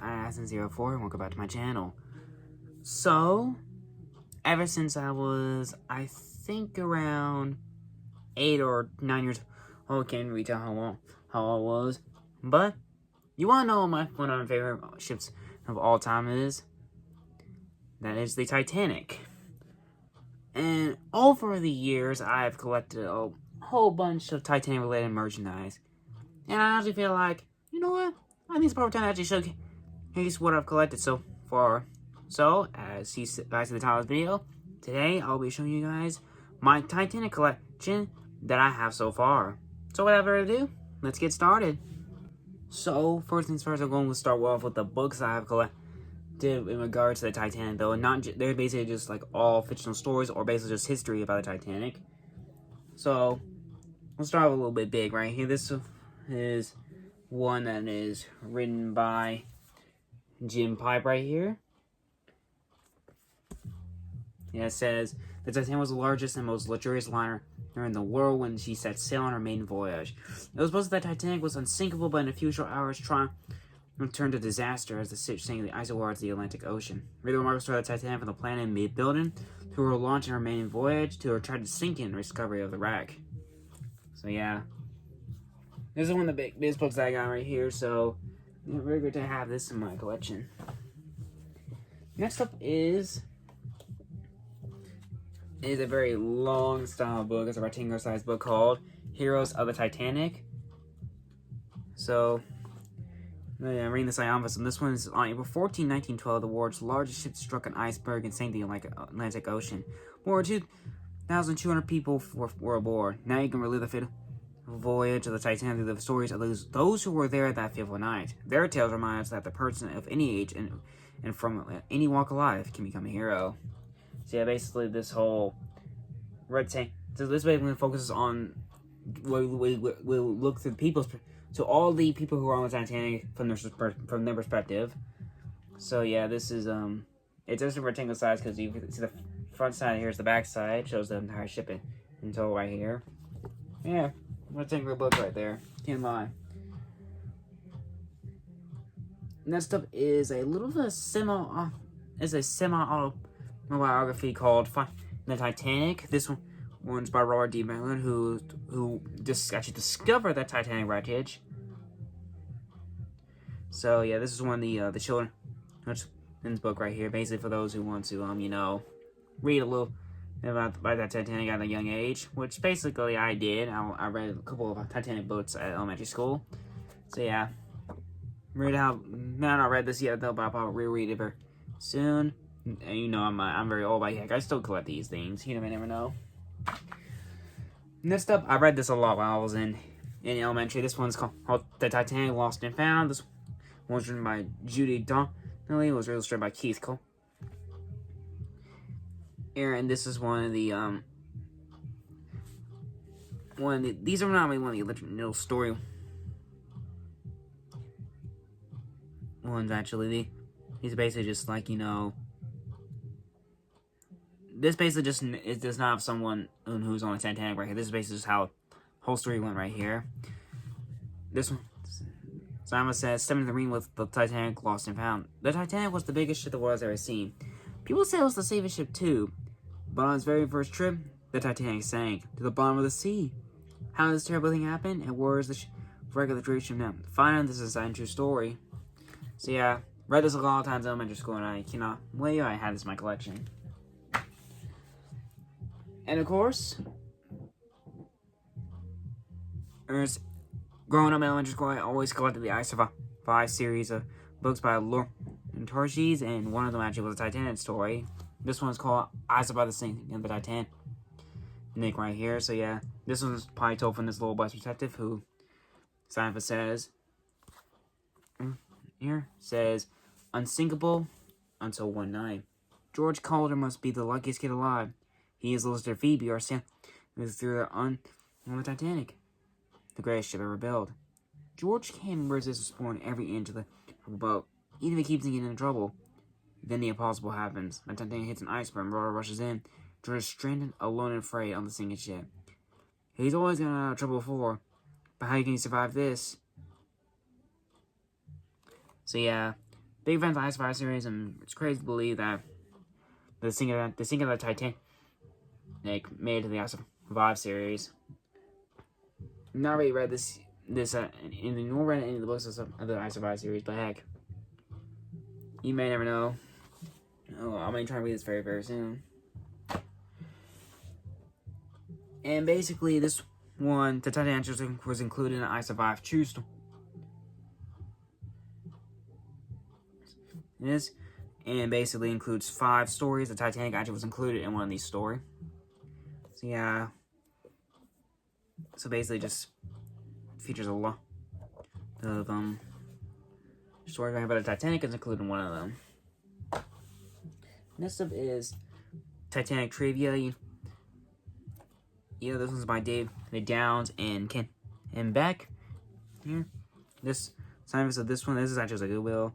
guys, I'm Aston04 and welcome back to my channel. So, ever since I was, I think around 8 or 9 years old, can't really tell how old I was, but you wanna know what one of my favorite ships of all time is? That is the Titanic. And over the years, I've collected a whole bunch of Titanic related merchandise. And I actually feel like, you know what? I think it's probably time to actually showcase what I've collected so far. So, as you guys see the title of the video, today I'll be showing you guys my Titanic collection that I have so far. So without further ado, let's get started. So, first things first, I'm going to start off with the books I have collected in regards to the Titanic, though. They're basically just like all fictional stories or basically just history about the Titanic. So, we'll start with a little bit big right here. This is one that is written by Jim Pipe right here. Yeah, it says, the Titanic was the largest and most luxurious liner in the world when she set sail on her maiden voyage. It was supposed that the Titanic was unsinkable, but in a few short hours turned to disaster as the ship sank in the icy waters of the Atlantic Ocean. Read the remarkable story of the Titanic from the planet and building to her launch and her maiden voyage to her tragic sinking and discovery of the wreck. So yeah. This is one of the biggest books that I got right here, so it's very good to have this in my collection. Next up is a very long style book. It's a rectangular sized book called Heroes of the Titanic. So, I'm reading the synopsis, and this one is on April 14, 1912, the world's largest ship struck an iceberg and sank the Atlantic Ocean. More than 2,200 people were aboard. Now you can relive the fatal voyage of the Titanic through the stories of those who were there that fateful night. Their tales remind us that the person of any age and from any walk of life can become a hero. So yeah, basically this whole rectangle. So this basically focuses on we'll look through the people's. So all the people who are on the Titanic from their perspective. So yeah, this is it's just a rectangle size because you can see the front side. Here's the back side, shows the entire ship in total right here. Yeah, rectangular book right there. Can't lie. Next up is a little bit of semi autobiography called The Titanic. This one's by Robert D. Mellon, who actually discovered the Titanic wreckage. So yeah, this is one of the children's book right here, basically for those who want to read a little bit about that Titanic at a young age, which basically I did. I read a couple of Titanic books at elementary school. So yeah, not read this yet though, but I'll probably reread it very soon. And you know I'm very old, but heck, I still collect these things. You never know. Next up, I read this a lot while I was in elementary. This one's called The Titanic Lost and Found. This one was written by Judy Donnelly. It was illustrated by Keith Cole. And this is one of the these are not really one of the little story ones actually. These are basically just like this basically just it does not have someone who's on the Titanic right here. This is basically just how the whole story went right here. This one, Simon says, 7 the ring with the Titanic lost and found. The Titanic was the biggest ship the world has ever seen. People say it was the safest ship too, but on its very first trip, the Titanic sank to the bottom of the sea. How did this terrible thing happen, and where is the regular ship now? Find out this is a true story. So yeah, read this a lot of times in elementary school, and I cannot believe I had this in my collection. And of course, growing up in elementary school, I always collected the I Survive series of books by Lauren Torres, and one of them actually was a Titanic story. This one's called I Survived the Sinking of the Titanic right here. So yeah, this one's probably told from this little boy's perspective, who Simon says unsinkable until one night. George Calder must be the luckiest kid alive. He is listed Phoebe or Sam through on the Titanic, the greatest ship ever built. George can resist exploring every inch of the boat, even if he keeps getting into trouble. Then the impossible happens. The Titanic hits an iceberg, water rushes in. George is stranded, alone and afraid on the sinking ship. He's always gotten out of trouble before, but how can he survive this? So yeah, big fans of the Ice of Fire series, and it's crazy to believe that the sinking of the Titanic made it to the Ice of Fire series. Not really read this nor read any of the books of the Ice of Fire series, but heck, you may never know. Oh, I'm gonna try to read this very, very soon. And basically, this one, the Titanic was included in the Ice of Fire true story. This, and basically includes 5 stories. The Titanic actually was included in one of these stories. So yeah. So basically, just features a lot of stories about the Titanic is included in one of them. Next up is Titanic trivia. You know, this one's by Dave Downs and Ken and Beck. Here, this assignment of this one. This is actually a Goodwill.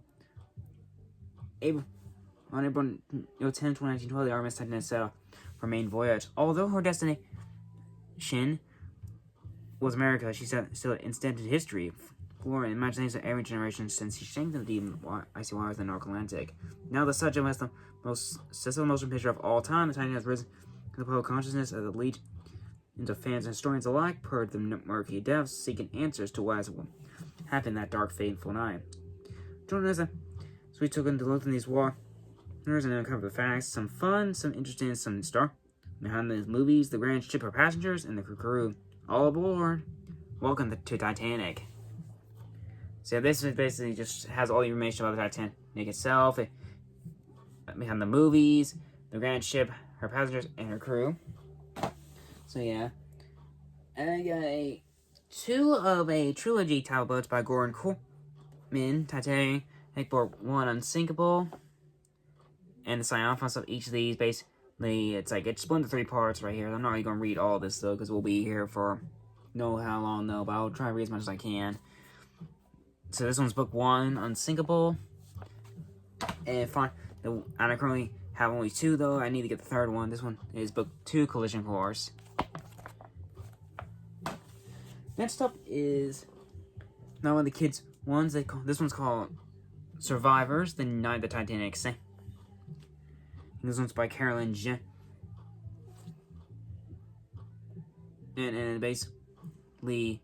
On April 10, 2012, the RMS Titanic set off for her main voyage. Although her destination was America, she still instanted history, for imagination of every generation since she sank into the deep icy waters of the North Atlantic. Now the subject has the most successful motion picture of all time. The Titanic has risen to the public consciousness of the lead into fans and historians alike, per the murky depths, seeking answers to what has happened that dark, fateful night. Join us as we took into look in these waters and uncover the facts, some fun, some interesting, some star behind these movies, the grand ship for passengers, and the crew. All aboard! Welcome to Titanic. So this is basically just has all the information about the Titanic itself, behind the movies, the grand ship, her passengers, and her crew. So yeah, and I got 2 of a trilogy title books by Gordon Corman, Titanic Book 1 Unsinkable, and the synopsis of each of these. Basically, it's split into 3 parts right here. I'm not really going to read all this though, because we'll be here for know how long though, but I'll try to read as much as I can. So this one's book 1, Unsinkable, and I currently have only 2 though. I need to get the 3rd one. This one is book 2, Collision Course. Next up is now one of the kids' ones. This one's called Survivors: The Night the Titanic Sank. This one's by Carolyn Jen. And basically,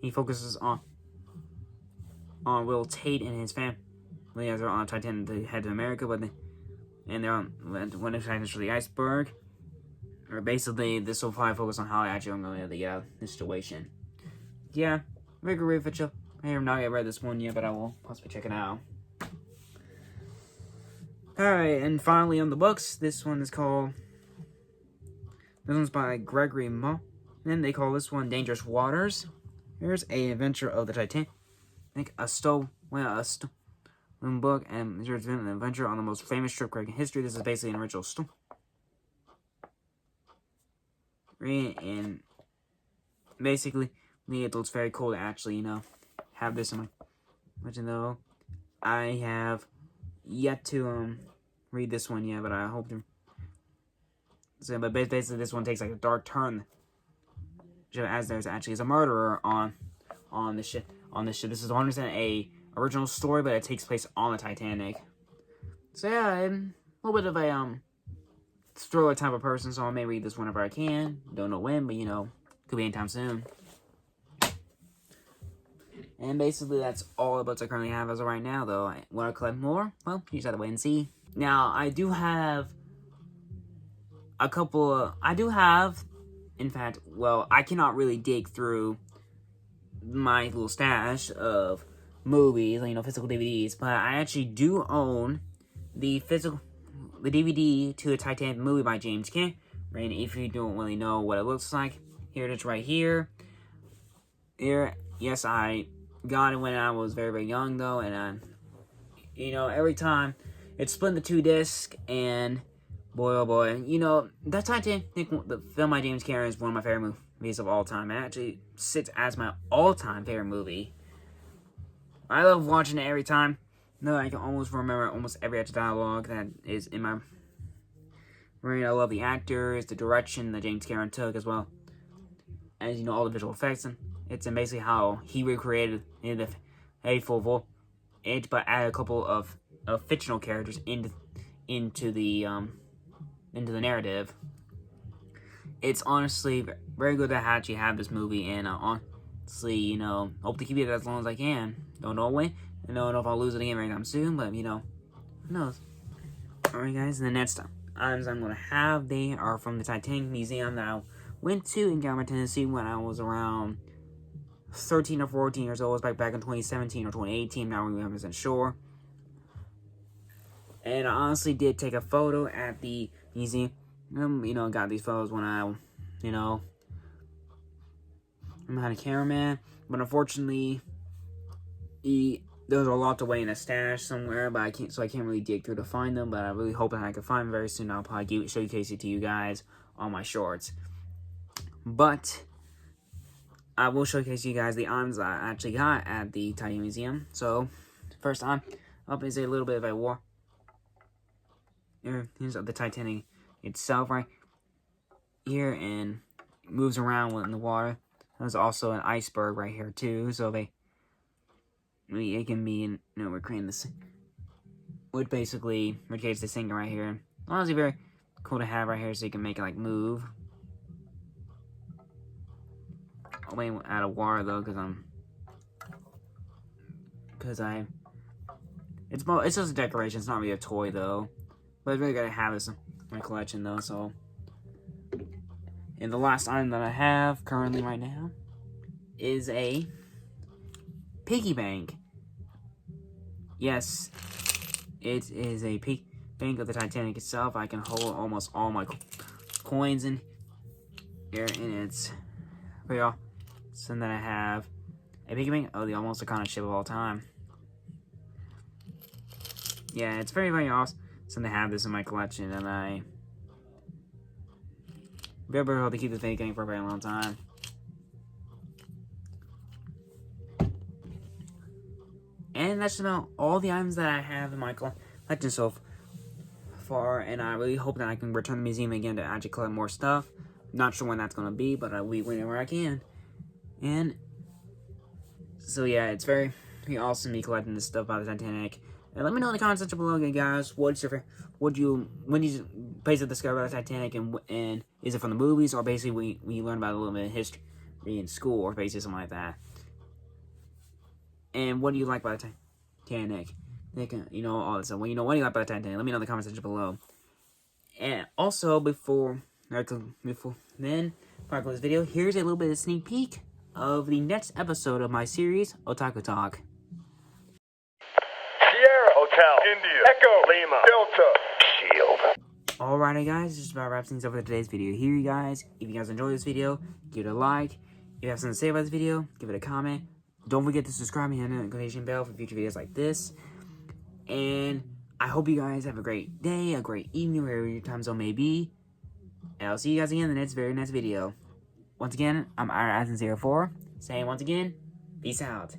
he focuses on Will Tate and his family as they're on a Titanic to head to America, and they're on when they're trying to the iceberg. Or basically, this will probably focus on how I actually am going to get out of this situation. Yeah, very good read. I have not yet read this one yet, but I will possibly check it out. Alright, and finally on the books, this one's by Gregory Mull. Then they call this one Dangerous Waters. Here's a adventure of the Titanic, a stolen book, and there's been an adventure on the most famous shipwreck in history. This is basically an original story. And basically, it's very cool to actually, have this in my legend, though. I have yet to read this one yet, but I hope to. So, but basically, this one takes a dark turn, as there's actually a murderer on the ship. This is 100% a original story, but it takes place on the Titanic. So yeah, I'm a little bit of a thriller type of person, so I may read this whenever I can. Don't know when, but could be anytime soon. And basically, that's all the books I currently have as of right now, though. I want to collect more? Well, you just have to wait and see. Now, I do have a couple of... in fact, well, I cannot really dig through my little stash of movies, physical DVDs, but I actually do own the DVD to a Titanic movie by James Cameron. If you don't really know what it looks like, here it is right here. Yes, I got it when I was very, very young, though, and every time it's split into 2 discs, and boy, oh boy, that Titanic, the film by James Cameron, is one of my favorite movies of all time. It actually sits as my all-time favorite movie. I love watching it every time. No, I can almost remember almost every extra dialogue that is in my brain. I love the actors, the direction that James Cameron took as well, as all the visual effects, and it's basically how he recreated a it, but add a couple of fictional characters into the narrative. It's honestly very good to actually have this movie, and honestly, you know, hope to keep it as long as I can. Don't know when, I don't know if I'll lose it again anytime soon, but you know, who knows. Alright guys, and the next items I'm going to have, they are from the Titanic Museum that I went to in Galveston, Tennessee when I was around 13 or 14 years old. It was back in 2017 or 2018, not really 100% sure. And I honestly did take a photo at the museum. You know, got these photos when I, you know, I'm not a cameraman. But unfortunately, there's a lot to weigh in a stash somewhere, but I can't really dig through to find them. But I really hope that I can find them very soon. I'll probably showcase it to you guys on my shorts. But I will showcase you guys the items that I actually got at the Titanic Museum. So, first time up is a little bit of a war. Here's the Titanic itself right here, and it moves around in the water. There's also an iceberg right here too, so it can be, you know, we're creating this, which basically indicates the sinking right here. Honestly, very cool to have right here, so you can make it like move. I'll wait out of water though, it's just a decoration. It's not really a toy though. But I'm really gonna have this in my collection though, so. And the last item that I have currently right now is a piggy bank. Yes, it is a piggy bank of the Titanic itself. I can hold almost all my coins in here, and it's pretty awesome that I have a piggy bank of the almost iconic ship of all time. Yeah, it's very, very awesome to have this in my collection, and I very hope to keep this thing for a very long time. And that's about all the items that I have in my collection so far, and I really hope that I can return to the museum again to actually collect more stuff. Not sure when that's going to be, but I'll be whenever I can. And so yeah, it's very awesome me collecting this stuff about the Titanic. And let me know in the comments section below, guys, when did you basically discover about the Titanic, and is it from the movies, or basically when you learn about a little bit of history in school, or basically something like that. And what do you like about the Titanic? You know, all this stuff. Well, you know, what do you like about the Titanic? Let me know in the comment section below. And also, before I close this video, here's a little bit of a sneak peek of the next episode of my series, Otaku Talk. Sierra Hotel, India, Echo, Lima, Delta, Shield. Alrighty guys, just about wraps things up for today's video here, you guys. If you guys enjoyed this video, give it a like. If you have something to say about this video, give it a comment. Don't forget to subscribe and hit the notification bell for future videos like this. And I hope you guys have a great day, a great evening, wherever your time zone may be. And I'll see you guys again in the very next video. Once again, I'm IronAsden04, saying once again, peace out.